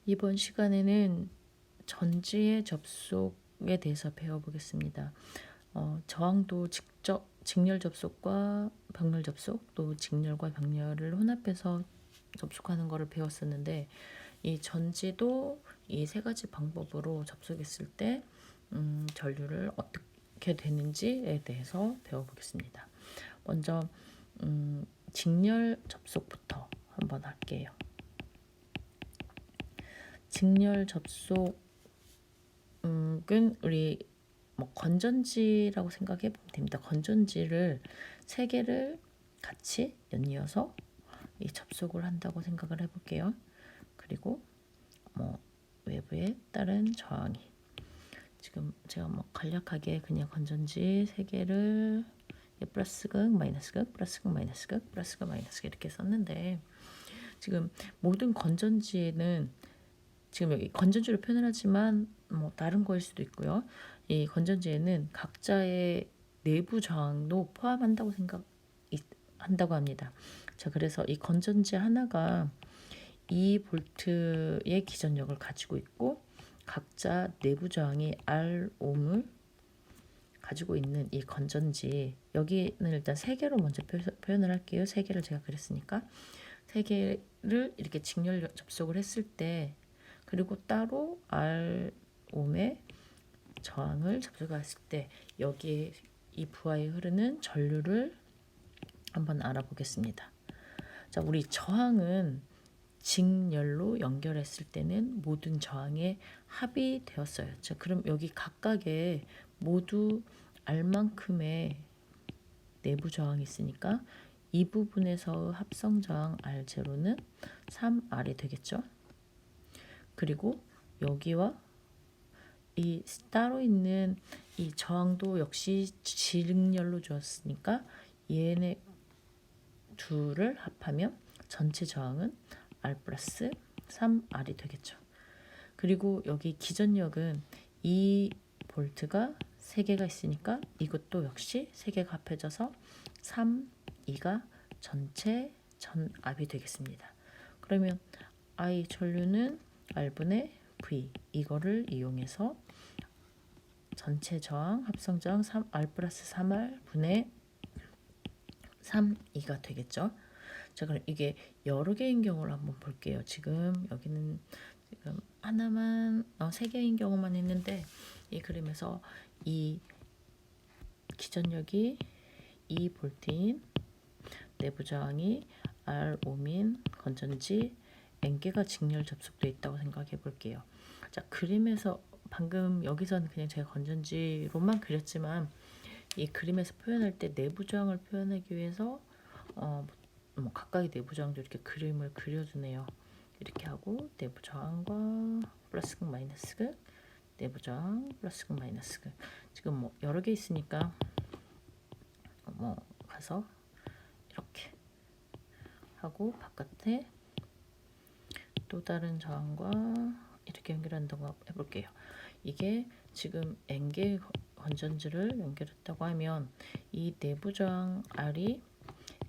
이번 시간에는 전지의 접속에 대해서 배워보겠습니다. 저항도 직접 직렬 접속과 병렬 접속, 또 직렬과 병렬을 혼합해서 접속하는 것을 배웠었는데, 이 전지도 이 세 가지 방법으로 접속했을 때 전류를 어떻게 되는지에 대해서 배워보겠습니다. 먼저 직렬 접속부터 한번 할게요. 직렬 접속은 우리 건전지라고 생각해 보면 됩니다. 건전지를 세 개를 같이 연이어서 이 접속을 한다고 생각을 해볼게요. 그리고 외부에 다른 저항이, 지금 제가 간략하게 그냥 건전지 세 개를 플러스극, 마이너스극, 플러스극, 마이너스극, 플러스극, 마이너스극 이렇게 썼는데, 지금 모든 건전지에는 지금 여기 건전지로 표현을 하지만 다른 거일 수도 있고요. 이 건전지에는 각자의 내부 저항도 포함한다고 한다고 합니다. 자, 그래서 이 건전지 하나가 2V의 기전력을 가지고 있고, 각자 내부 저항이 R옴을 가지고 있는 이 건전지, 여기는 일단 세 개로 먼저 표현을 할게요. 세 개를 제가 그렸으니까 세 개를 이렇게 직렬 접속을 했을 때, 그리고 따로 R옴의 저항을 접속했을 때 여기에 이 부하에 흐르는 전류를 한번 알아보겠습니다. 자, 우리 저항은 직렬로 연결했을 때는 모든 저항에 합이 되었어요. 자, 그럼 여기 각각의 모두 R만큼의 내부 저항이 있으니까 이 부분에서 합성 저항 R0는 3R이 되겠죠. 그리고 여기와 이 따로 있는 이 저항도 역시 직렬로 주었으니까 얘네 둘을 합하면 전체 저항은 R 플러스 3R이 되겠죠. 그리고 여기 기전력은 이 볼트가 3개가 있으니까 이것도 역시 3개가 합해져서 3, 2가 전체 전압이 되겠습니다. 그러면 I 전류는 R분의 V, 이거를 이용해서 전체 저항, 합성 저항 R 플러스 3R 분의 3, 2가 되겠죠. 자, 그럼 이게 여러 개인 경우를 한번 볼게요. 지금 여기는 지금 하나만, 세 개인 경우만 했는데, 이 그림에서 이 기전력이 2V인 내부 저항이 R옴인 건전지 N개가 직렬 접속되어 있다고 생각해 볼게요. 자, 그림에서 방금 여기서는 그냥 제가 건전지로만 그렸지만, 이 그림에서 표현할 때 내부 저항을 표현하기 위해서 각각의 내부 저항도 이렇게 그림을 그려주네요. 이렇게 하고 내부 저항과 플러스극 마이너스극, 내부 저항 플러스극 마이너스극, 지금 여러 개 있으니까 가서 이렇게 하고 바깥에 또 다른 저항과 이렇게 연결한다고 해볼게요. 이게 지금 N개 건전지를 연결했다고 하면 이 내부 저항 R이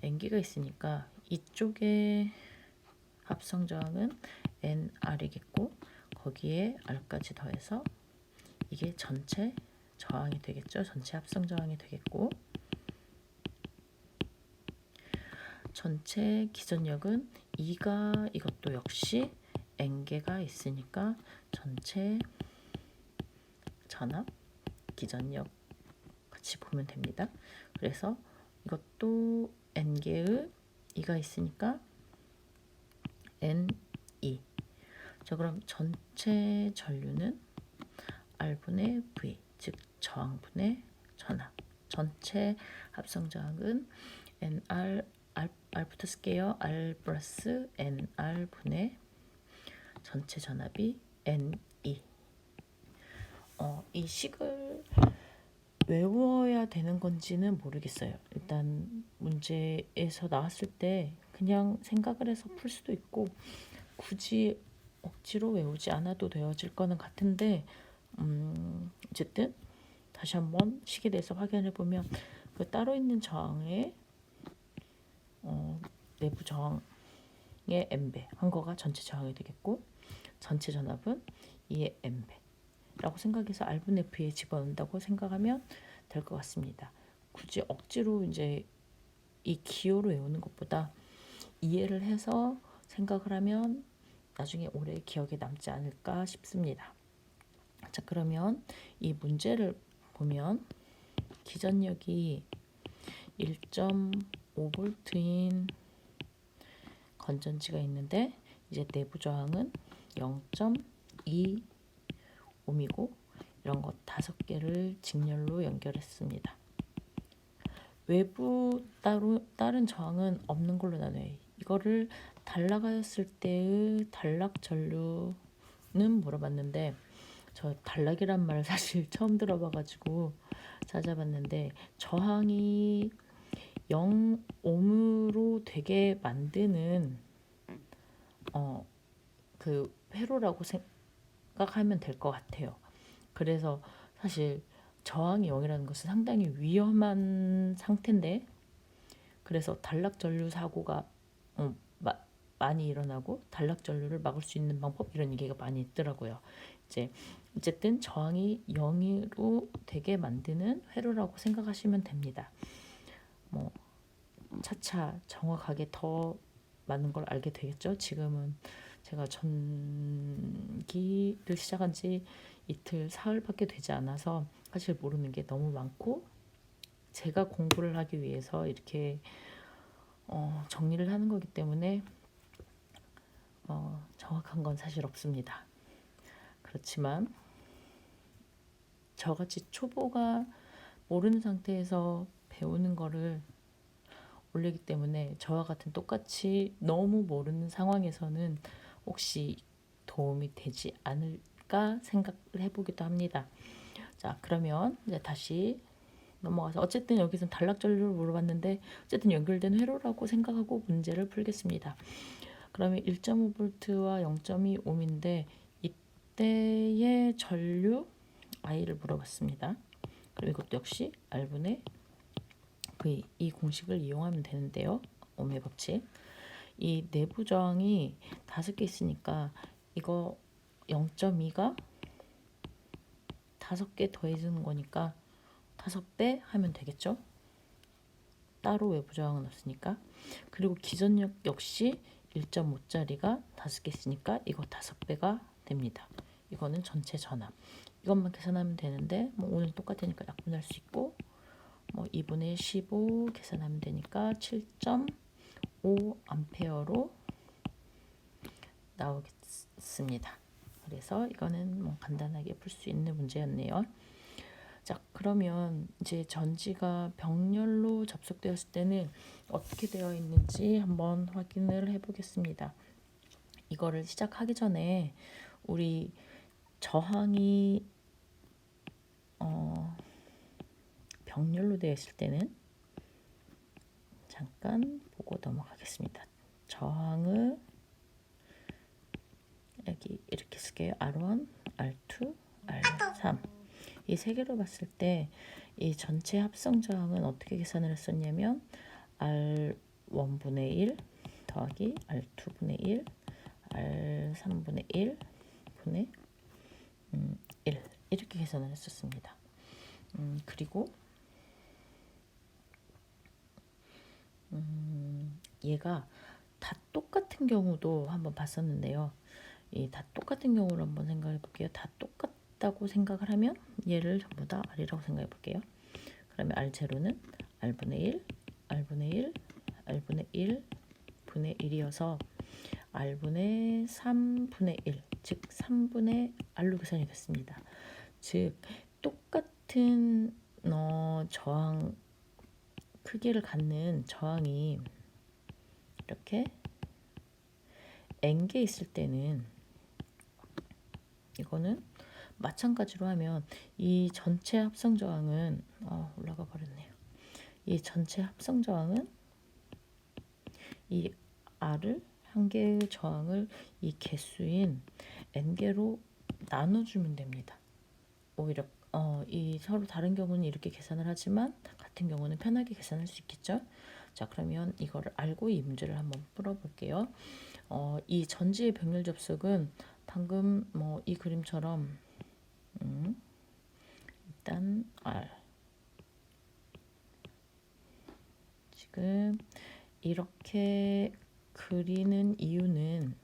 N개가 있으니까 이쪽에 합성 저항은 NR이겠고, 거기에 R까지 더해서 이게 전체 저항이 되겠죠. 전체 합성 저항이 되겠고, 전체 기전력은 2가 이것도 역시 N개가 있으니까 전체 전압, 기전력 같이 보면 됩니다. 그래서 이것도 N개의 2가 있으니까 N2. 자, 그럼 전체 전류는 R분의 V, 즉 저항분의 전압. 전체 합성 저항은 NR, R부터 쓸게요. R 플러스 NR 분의 전체 전압이 N2. 이 식을 외워야 되는 건지는 모르겠어요. 일단 문제에서 나왔을 때 그냥 생각을 해서 풀 수도 있고, 굳이 억지로 외우지 않아도 되어질 거는 같은데, 어쨌든 다시 한번 식에 대해서 확인해 보면 그 따로 있는 저항의 내부 저항의 n배 한 거가 전체 저항이 되겠고, 전체 전압은 2의 n배라고 생각해서 R분의 V에 집어넣는다고 생각하면 될 것 같습니다. 굳이 억지로 이제 이 기호로 외우는 것보다 이해를 해서 생각을 하면 나중에 오래 기억에 남지 않을까 싶습니다. 자, 그러면 이 문제를 보면 기전력이 1.5V인 건전지가 있는데 이제 내부 저항은 0.2 ohm이고 이런 것 5개를 직렬로 연결했습니다. 외부 다른 저항은 없는 걸로 나눠요. 이거를 단락하였을 때의 단락 전류는 물어봤는데 저 단락이란 말을 사실 처음 들어봐가지고 찾아봤는데 저항이 0ohm으로 되게 만드는 그 회로라고 생각하면 될 것 같아요. 그래서 사실 저항이 0이라는 것은 상당히 위험한 상태인데 그래서 단락 전류 사고가 많이 일어나고 단락 전류를 막을 수 있는 방법 이런 얘기가 많이 있더라고요. 어쨌든 저항이 0으로 되게 만드는 회로라고 생각하시면 됩니다. 뭐 차차 정확하게 더 많은 걸 알게 되겠죠. 지금은 제가 전기를 시작한 지 이틀 사흘밖에 되지 않아서 사실 모르는 게 너무 많고 제가 공부를 하기 위해서 이렇게 정리를 하는 거기 때문에 정확한 건 사실 없습니다. 그렇지만 저같이 초보가 모르는 상태에서 배우는 거를 올리기 때문에 저와 같은 똑같이 너무 모르는 상황에서는 혹시 도움이 되지 않을까 생각을 해보기도 합니다. 자, 그러면 이제 다시 넘어가서 어쨌든 여기서는 단락 전류를 물어봤는데 어쨌든 연결된 회로라고 생각하고 문제를 풀겠습니다. 그러면 1.5V와 0.2ohm인데 이때의 전류 I를 물어봤습니다. 그럼 이것도 역시 R분의 V 이 공식을 이용하면 되는데요. ohm의 법칙. 이 내부 저항이 5개 있으니까 이거 0.2가 5개 더해주는 거니까 5배 하면 되겠죠. 따로 외부 저항은 없으니까. 그리고 기전력 역시 1.5짜리가 5개 있으니까 이거 5배가 됩니다. 이거는 전체 전압. 이것만 계산하면 되는데 뭐 오늘 똑같으니까 약분할 수 있고 뭐 2분의 15 계산하면 되니까 7.5A로 나오겠습니다. 그래서 이거는 뭐 간단하게 풀 수 있는 문제였네요. 자, 그러면 이제 전지가 병렬로 접속되었을 때는 어떻게 되어 있는지 한번 확인을 해보겠습니다. 이거를 시작하기 전에 우리 저항이 병렬로 되어 있을 때는 잠깐 보고 넘어가겠습니다. 저항을 여기 이렇게 쓸게요. R1, R2, R3 이 세 개로 봤을 때 이 전체 합성 저항은 어떻게 계산을 했었냐면 R1분의 1 더하기 R2분의 1 R3분의 1 분의 1 이렇게 계산을 했었습니다. 그리고 얘가 다 똑같은 경우도 한번 봤었는데요. 이 다 똑같은 경우를 한번 생각해 볼게요. 다 똑같다고 생각을 하면 얘를 전부 다 R이라고 생각해 볼게요. 그러면 R0는 R분의 1, R분의 1, R분의 1 분의 1이어서 R분의 3분의 1, 즉 3분의 R로 계산이 됐습니다. 즉 똑같은 저항 크기를 갖는 저항이 이렇게 n개 있을 때는 이거는 마찬가지로 하면 이 전체 합성 저항은 올라가 버렸네요. 이 전체 합성 저항은 이 R을 한 개의 저항을 이 개수인 n개로 나눠주면 됩니다. 오히려 이 서로 다른 경우는 이렇게 계산을 하지만 같은 경우는 편하게 계산할 수 있겠죠. 자, 그러면 이거를 알고 이 문제를 한번 풀어볼게요. 이 전지의 병렬 접속은 방금 뭐 이 그림처럼 일단 R 지금 이렇게 그리는 이유는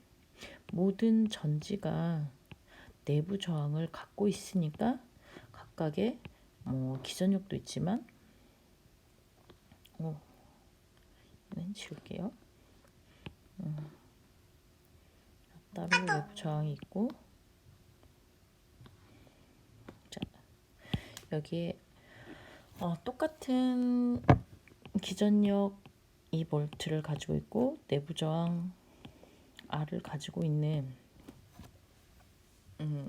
모든 전지가 내부 저항을 갖고 있으니까 각각의 뭐 기전력도 있지만 얘는 지울게요. 따로 외부 저항이 있고 자, 여기에 똑같은 기전력 2V를 가지고 있고 내부 저항 R을 가지고 있는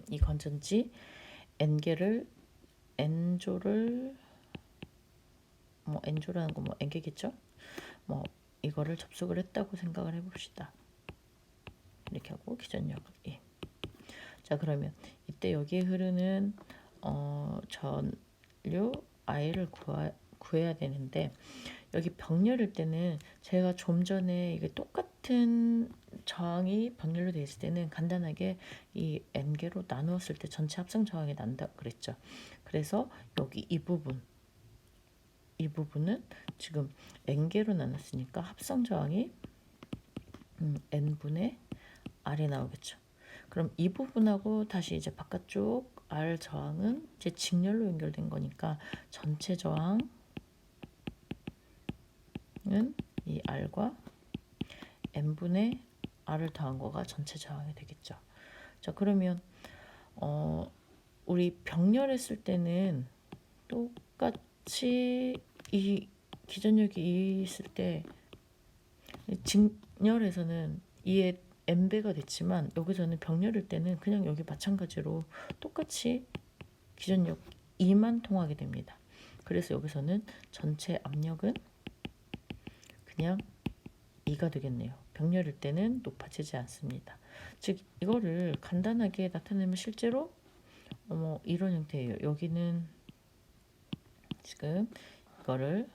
이 건전지 N조를 뭐 N조라는 거 뭐 N개겠죠? 뭐 이거를 접속을 했다고 생각을 해봅시다. 이렇게 하고 기전력 2. 자 그러면 이때 여기에 흐르는 전류 I를 구해야 되는데 여기 병렬일 때는 제가 좀 전에 이게 똑같은 저항이 병렬로 되어 있을 때는 간단하게 이 N개로 나누었을 때 전체 합성 저항이 난다 그랬죠. 그래서 여기 이 부분은 지금 N개로 나눴으니까 합성 저항이 N분의 R이 나오겠죠. 그럼 이 부분하고 다시 이제 바깥쪽 R 저항은 이제 직렬로 연결된 거니까 전체 저항은 이 R과 N분의 R을 더한 거가 전체 저항이 되겠죠. 자 그러면 우리 병렬했을 때는 똑같이 이 기전력이 있을 때 직렬에서는 이에 N배가 됐지만 여기서는 병렬일 때는 그냥 여기 마찬가지로 똑같이 기전력 2만 통하게 됩니다. 그래서 여기서는 전체 압력은 그냥 2가 되겠네요. 병렬일 때는 높아지지 않습니다. 즉 이거를 간단하게 나타내면 실제로 이런 형태예요. 여기는 지금 이거를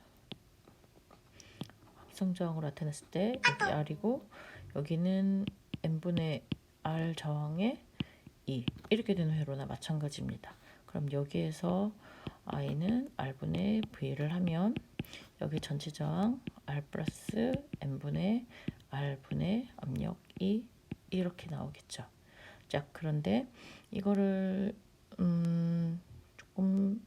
합성저항으로 나타냈을 때 여기 R이고 여기는 N분의 R 저항의 2 이렇게 되는 회로나 마찬가지입니다. 그럼 여기에서 I는 R분의 V를 하면 여기 전체 저항 R 플러스 N분의 R분의 압력 2 이렇게 나오겠죠. 자 그런데 이거를 조금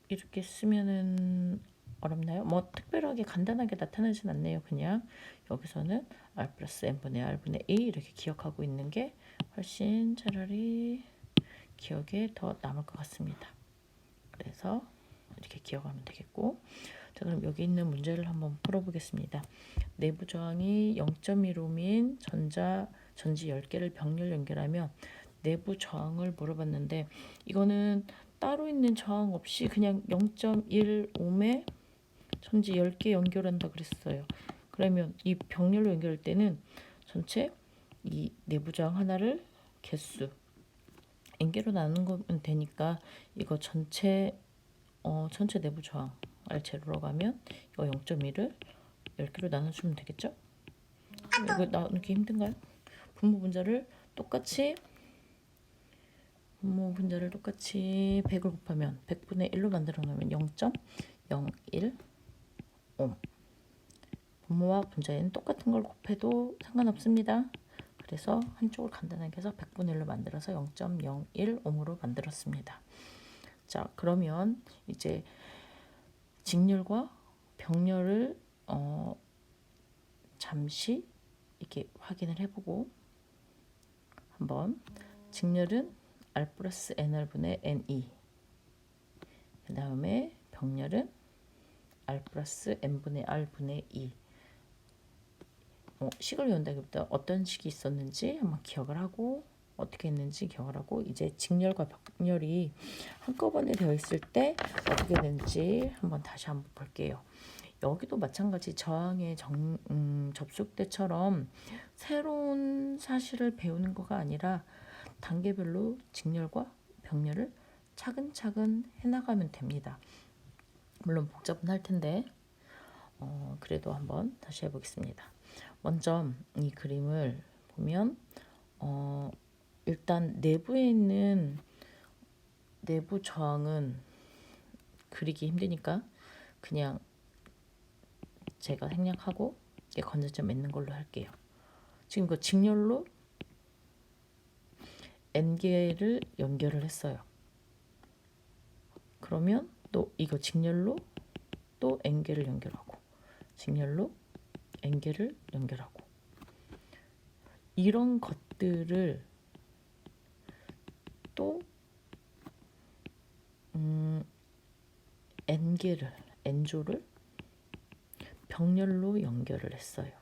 이렇게 쓰면은 어렵나요? 뭐 특별하게 간단하게 나타나진 않네요. 그냥 여기서는 R 플러스 N분의 R분의 A 이렇게 기억하고 있는 게 훨씬 차라리 기억에 더 남을 것 같습니다. 그래서 이렇게 기억하면 되겠고 자 그럼 여기 있는 문제를 한번 풀어보겠습니다. 내부 저항이 0.1옴인 전지 10개를 병렬 연결하면 내부 저항을 물어봤는데 이거는 따로 있는 저항 없이 그냥 0.1옴에 전지 10개 연결한다 그랬어요. 그러면 이 병렬로 연결할 때는 전체 이 내부 저항 하나를 개수 N개로 나누면 되니까 이거 전체 내부 저항 R제로라고 하면 이거 0.1을 10개로 나눠주면 되겠죠? 이거 나누기 힘든가요? 분모 분자를 똑같이 100을 곱하면 100분의 1로 만들어 놓으면 0.01 옴. 분모와 분자에는 똑같은 걸 곱해도 상관없습니다. 그래서 한쪽을 간단하게 해서 100분의 1로 만들어서 0.01 옴으로 만들었습니다. 자 그러면 이제 직렬과 병렬을 잠시 이렇게 확인을 해보고 한번 직렬은 R 플러스 NR분의 NE 그 다음에 병렬은 R 플러스 N분의 R분의 E 식을 외운다기보다 어떤 식이 있었는지 한번 기억을 하고 어떻게 했는지 기억을 하고 이제 직렬과 병렬이 한꺼번에 되어 있을 때 어떻게 되는지 다시 한번 볼게요. 여기도 마찬가지 저항의 접속 때처럼 새로운 사실을 배우는 거가 아니라 단계별로 직렬과 병렬을 차근차근 해나가면 됩니다. 물론 복잡은 할 텐데 그래도 한번 다시 해보겠습니다. 먼저 이 그림을 보면 일단 내부에 있는 내부 저항은 그리기 힘드니까 그냥 제가 생략하고 건전지 맺는 걸로 할게요. 지금 그 직렬로 N개를 연결을 했어요. 그러면 또 이거 직렬로 또 N개를 연결하고 직렬로 N개를 연결하고 이런 것들을 또 N조를 병렬로 연결을 했어요.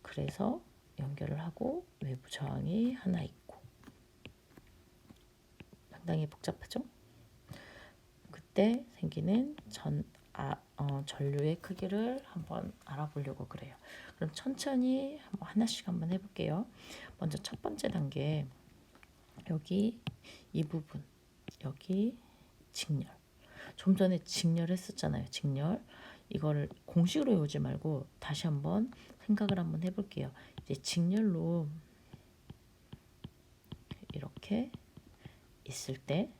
그래서 연결을 하고 외부 저항이 하나 있고 상당히 복잡하죠? 그때 생기는 전류의 크기를 한번 알아보려고 그래요. 그럼 천천히 하나씩 한번 해볼게요. 먼저 첫 번째 단계 여기 이 부분 여기 직렬. 좀 전에 직렬했었잖아요. 직렬. 이거를 공식으로 외우지 말고 다시 한번 생각을 한번 해볼게요. 이제 직렬로 이렇게 있을 때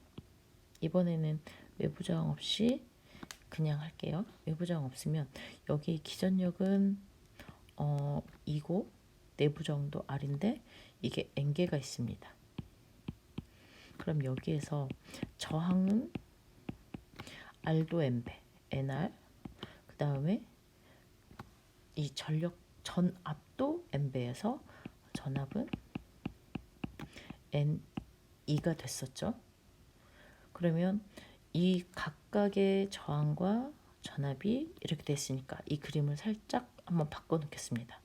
이번에는 외부 저항 없이 그냥 할게요. 외부 저항 없으면 여기 기전력은 E고 내부 저항도 R인데 이게 N개가 있습니다. 그럼 여기에서 저항은 R도 N배, NR. 그 다음에 이 전압도 N배에서 전압은 N2가 됐었죠. 그러면 이 각각의 저항과 전압이 이렇게 됐으니까 이 그림을 살짝 한번 바꿔 놓겠습니다.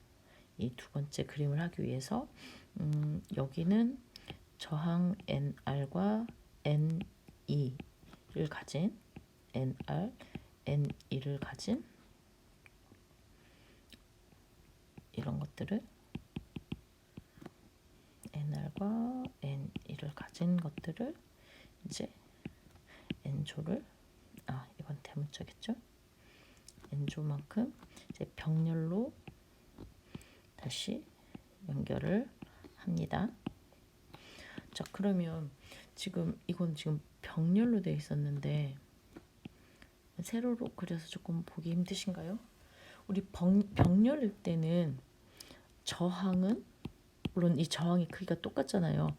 이 두 번째 그림을 하기 위해서 여기는 저항 NR과 N2를 가진 NR, N2를 가진 이런 것들을 NR과 N2를 가진 것들을 이제 N조를 이건 대문자겠죠? N조만큼 이제 병렬로 다시 연결을 합니다. 자, 그러면 이건 지금 병렬로 되어 있었는데 세로로 그려서 조금 보기 힘드신가요? 우리 병렬일 때는 저항은 물론 이 저항의 크기가 똑같잖아요.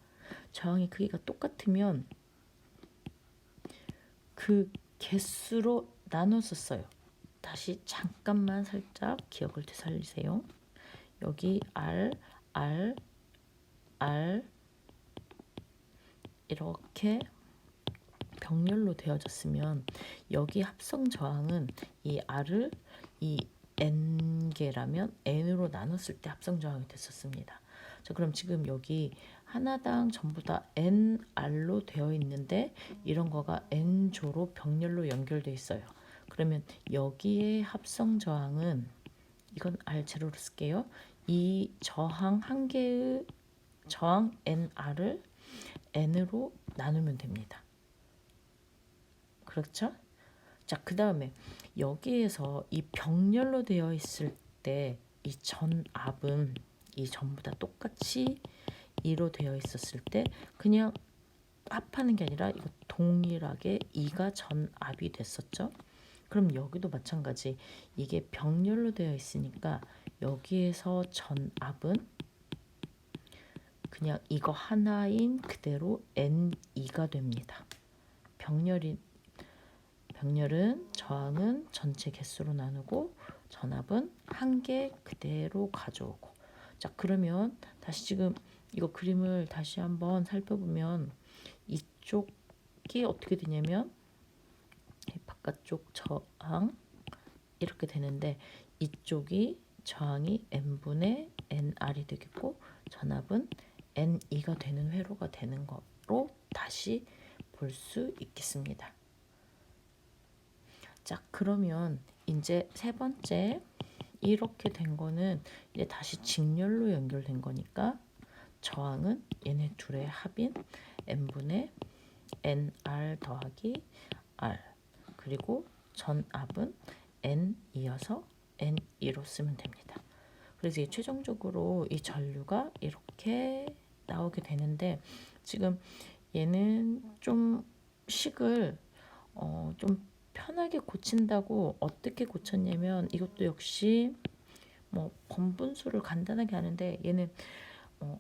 저항의 크기가 똑같으면 그 개수로 나눴었어요. 다시 잠깐만 살짝 기억을 되살리세요. 여기 R 이렇게 병렬로 되어졌으면 여기 합성 저항은 이 R을 이 N개라면 N으로 나눴을 때 합성 저항이 됐었습니다. 자, 그럼 지금 여기 하나당 전부 다 NR로 되어 있는데 이런 거가 N조로 병렬로 연결되어 있어요. 그러면 여기에 합성 저항은 이건 R0로 쓸게요. 이 저항 한 개의 저항 NR을 N으로 나누면 됩니다. 그렇죠? 자, 그 다음에 여기에서 이 병렬로 되어 있을 때 이 전압은 이 전부 다 똑같이 2로 되어 있었을 때 그냥 합하는 게 아니라 이거 동일하게 2가 전압이 됐었죠. 그럼 여기도 마찬가지 이게 병렬로 되어 있으니까 여기에서 전압은 그냥 이거 하나인 그대로 N2가 됩니다. 병렬은 저항은 전체 개수로 나누고 전압은 한 개 그대로 가져오고. 자, 그러면 다시 지금 이거 그림을 다시 한번 살펴보면 이쪽이 어떻게 되냐면 바깥쪽 저항 이렇게 되는데 이쪽이 저항이 N분의 NR이 되겠고 전압은 N2가 되는 회로가 되는 거로 다시 볼 수 있겠습니다. 자, 그러면 이제 세 번째 이렇게 된 거는 이제 다시 직렬로 연결된 거니까 저항은 얘네 둘의 합인 N분의 NR 더하기 R 그리고 전압은 N이어서 N2로 쓰면 됩니다. 그래서 최종적으로 이 전류가 이렇게 나오게 되는데, 지금 얘는 좀 식을 좀 편하게 고친다고 어떻게 고쳤냐면, 이것도 역시 뭐 번분수를 간단하게 하는데, 얘는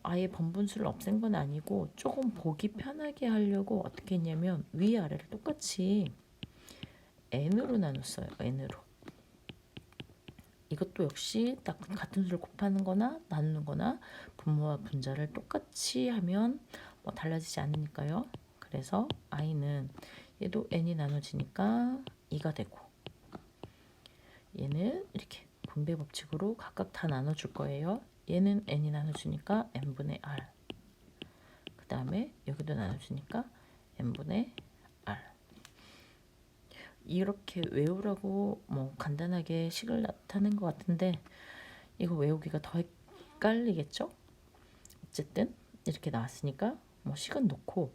아예 번분수를 없앤 건 아니고 조금 보기 편하게 하려고 어떻게 했냐면 위아래를 똑같이 n으로 나눴어요. n으로. 이것도 역시 딱 같은 수를 곱하는 거나 나누는 거나 분모와 분자를 똑같이 하면 뭐 달라지지 않으니까요. 그래서 i는 얘도 n이 나눠지니까 2가 되고, 얘는 이렇게 분배 법칙으로 각각 다 나눠줄 거예요. 얘는 n이 나눠주니까 n분의 r, 그 다음에 여기도 나눠주니까 n분의 r. 이렇게 외우라고 뭐 간단하게 식을 나타낸 것 같은데, 이거 외우기가 더 헷갈리겠죠? 어쨌든 이렇게 나왔으니까 뭐 식은 놓고,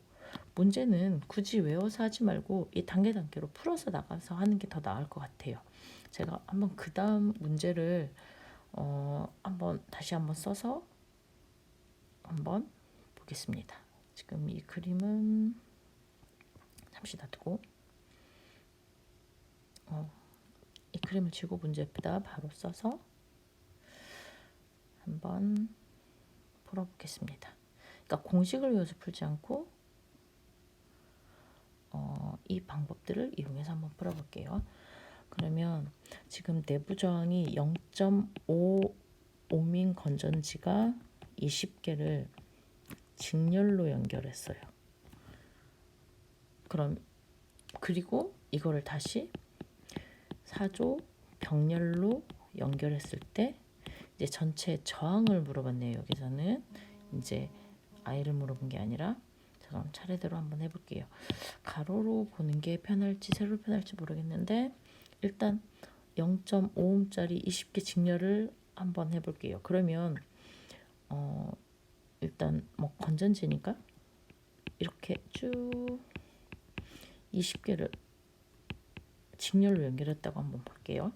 문제는 굳이 외워서 하지 말고 이 단계로 풀어서 나가서 하는 게 더 나을 것 같아요. 제가 한번 그 다음 문제를 다시 한번 써서 한번 보겠습니다. 지금 이 그림은 잠시 놔두고 이 그림을 지우고 문제 옆에다 바로 써서 한번 풀어보겠습니다. 그러니까 공식을 외워서 풀지 않고 이 방법들을 이용해서 한번 풀어볼게요. 그러면 지금 내부 저항이 0.55민 건전지가 20개를 직렬로 연결했어요. 그리고 이거를 다시 4조 병렬로 연결했을 때 이제 전체 저항을 물어봤네요. 여기서는 이제 I를 물어본 게 아니라, 그럼 차례대로 한번 해볼게요. 가로로 보는 게 편할지 세로로 편할지 모르겠는데, 일단 0.5ohm짜리 20개 직렬을 한번 해볼게요. 그러면 일단 뭐 건전지니까 이렇게 쭉 20개를 직렬로 연결했다고 한번 볼게요.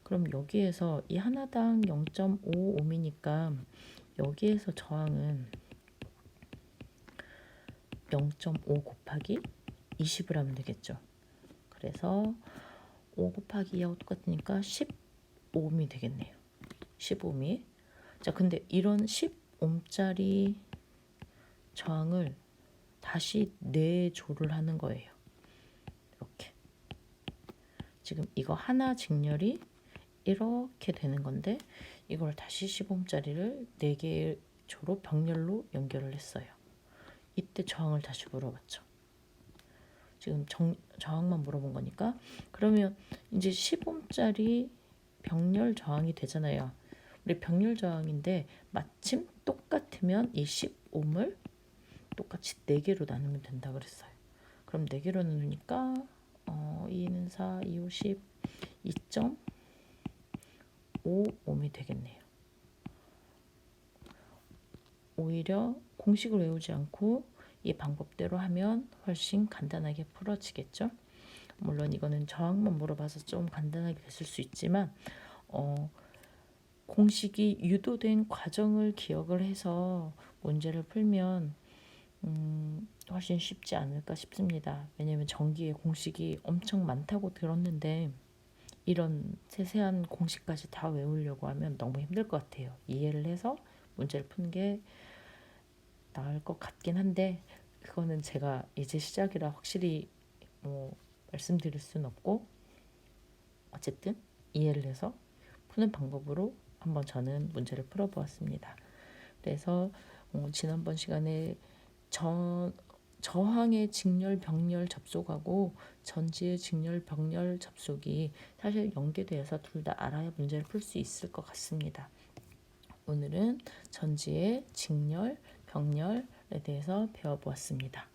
그럼 여기에서 이 하나당 0.55ohm이니까 여기에서 저항은 0.5 곱하기 20을 하면 되겠죠. 그래서 5 곱하기 2하고 똑같으니까 15ohm이 되겠네요. 15ohm이. 자, 근데 이런 10ohm짜리 저항을 다시 4조를 하는 거예요. 이렇게. 지금 이거 하나 직렬이 이렇게 되는 건데, 이걸 다시 15ohm짜리를 4개의 조로 병렬로 연결을 했어요. 이때 저항을 다시 물어봤죠. 지금 저항만 물어본 거니까. 그러면 이제 10ohm짜리 병렬 저항이 되잖아요. 우리 병렬 저항인데 마침 똑같으면 이 10ohm을 똑같이 4개로 나누면 된다 그랬어요. 그럼 4개로 나누니까 2는 4, 2, 5, 10, 2.5ohm이 되겠네요. 오히려 공식을 외우지 않고 이 방법대로 하면 훨씬 간단하게 풀어지겠죠. 물론 이거는 저항만 물어봐서 좀 간단하게 됐을 수 있지만 공식이 유도된 과정을 기억을 해서 문제를 풀면 훨씬 쉽지 않을까 싶습니다. 왜냐하면 전기의 공식이 엄청 많다고 들었는데 이런 세세한 공식까지 다 외우려고 하면 너무 힘들 것 같아요. 이해를 해서 문제를 푸는 게 나을 것 같긴 한데, 그거는 제가 이제 시작이라 확실히 말씀드릴 수는 없고, 어쨌든 이해를 해서 푸는 방법으로 한번 저는 문제를 풀어보았습니다. 그래서 지난번 시간에 저항의 직렬 병렬 접속하고 전지의 직렬 병렬 접속이 사실 연계되어서 둘 다 알아야 문제를 풀 수 있을 것 같습니다. 오늘은 전지의 직렬 병렬에 대해서 배워보았습니다.